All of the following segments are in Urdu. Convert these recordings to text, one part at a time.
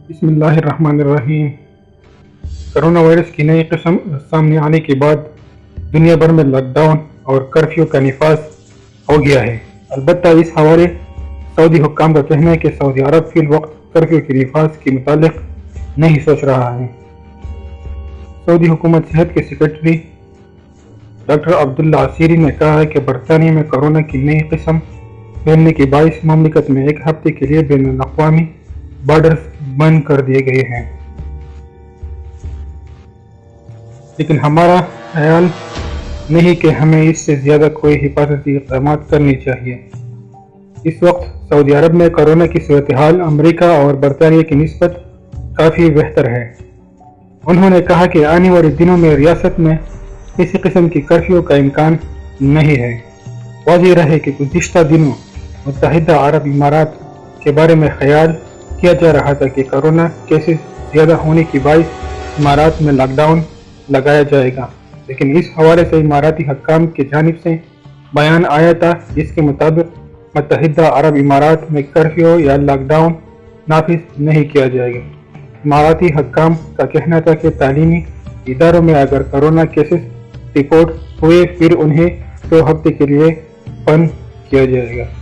بسم اللہ الرحمن الرحیم۔ کرونا وائرس کی نئی قسم سامنے آنے کے بعد دنیا بھر میں لاک ڈاؤن اور کرفیو کا نفاذ ہو گیا ہے۔ البتہ اس حوالے سعودی حکام کا کہنا ہے کہ سعودی عرب فی الوقت کرفیو کے نفاذ کے متعلق نہیں سوچ رہا ہے۔ سعودی حکومت صحت کے سیکرٹری ڈاکٹر عبداللہ عسیری نے کہا ہے کہ برطانیہ میں کورونا کی نئی قسم پھیلنے کے باعث مملکت میں ایک ہفتے کے لیے بین الاقوامی بارڈرز بند کر دیے گئے ہیں، لیکن ہمارا خیال نہیں کہ ہمیں اس سے زیادہ کوئی حفاظتی اقدامات کرنی چاہیے۔ اس وقت سعودی عرب میں کورونا کی صورتحال امریکہ اور برطانیہ کی نسبت کافی بہتر ہے۔ انہوں نے کہا کہ آنے والے دنوں میں ریاست میں کسی قسم کی کرفیو کا امکان نہیں ہے۔ واضح رہے کہ گزشتہ دنوں متحدہ عرب امارات کے بارے میں خیال کیا جا رہا تھا کہ کورونا کیسز زیادہ ہونے کے باعث امارات میں لاک ڈاؤن لگایا جائے گا، لیکن اس حوالے سے اماراتی حکام کی جانب سے بیان آیا تھا جس کے مطابق متحدہ عرب امارات میں کرفیو یا لاک ڈاؤن نافذ نہیں کیا جائے گا۔ اماراتی حکام کا کہنا تھا کہ تعلیمی اداروں میں اگر کورونا کیسز رپورٹ ہوئے پھر انہیں 2 ہفتے کے لیے بند کیا جائے گا۔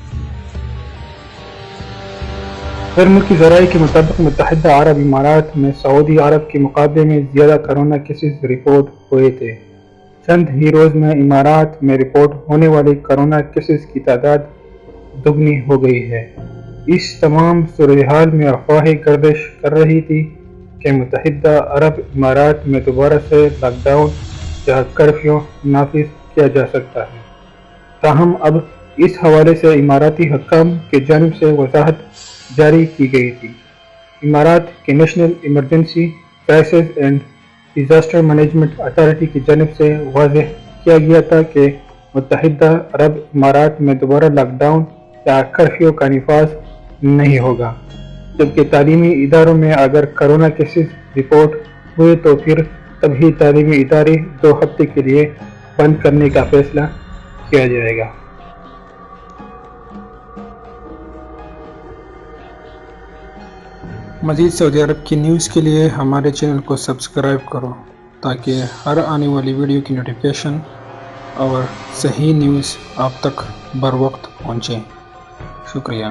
غیر ملکی ذرائع کے مطابق متحدہ عرب امارات میں سعودی عرب کے مقابلے میں زیادہ کورونا کیسز رپورٹ ہوئے تھے۔ چند ہی روز میں امارات میں رپورٹ ہونے والے کورونا کیسز کی تعداد دگنی ہو گئی ہے۔ اس تمام صورتحال میں افواہیں گردش کر رہی تھی کہ متحدہ عرب امارات میں دوبارہ سے لاک ڈاؤن یا کرفیو نافذ کیا جا سکتا ہے۔ تاہم اب اس حوالے سے اماراتی حکام کی جانب سے وضاحت جاری کی گئی تھی۔ امارات کے national emergency crisis and disaster management authority کی جانب سے واضح کیا گیا تھا کہ متحدہ عرب امارات میں دوبارہ لاک ڈاؤن یا کرفیو کا نفاذ نہیں ہوگا، جبکہ تعلیمی اداروں میں اگر کورونا کیسز رپورٹ ہوئے تو پھر تبھی تعلیمی ادارے 2 ہفتے کے لیے بند کرنے کا فیصلہ کیا جائے گا۔ مزید سعودی عرب کی نیوز کے لیے ہمارے چینل کو سبسکرائب کرو تاکہ ہر آنے والی ویڈیو کی نوٹیفیکیشن اور صحیح نیوز آپ تک بر وقت پہنچے۔ شکریہ۔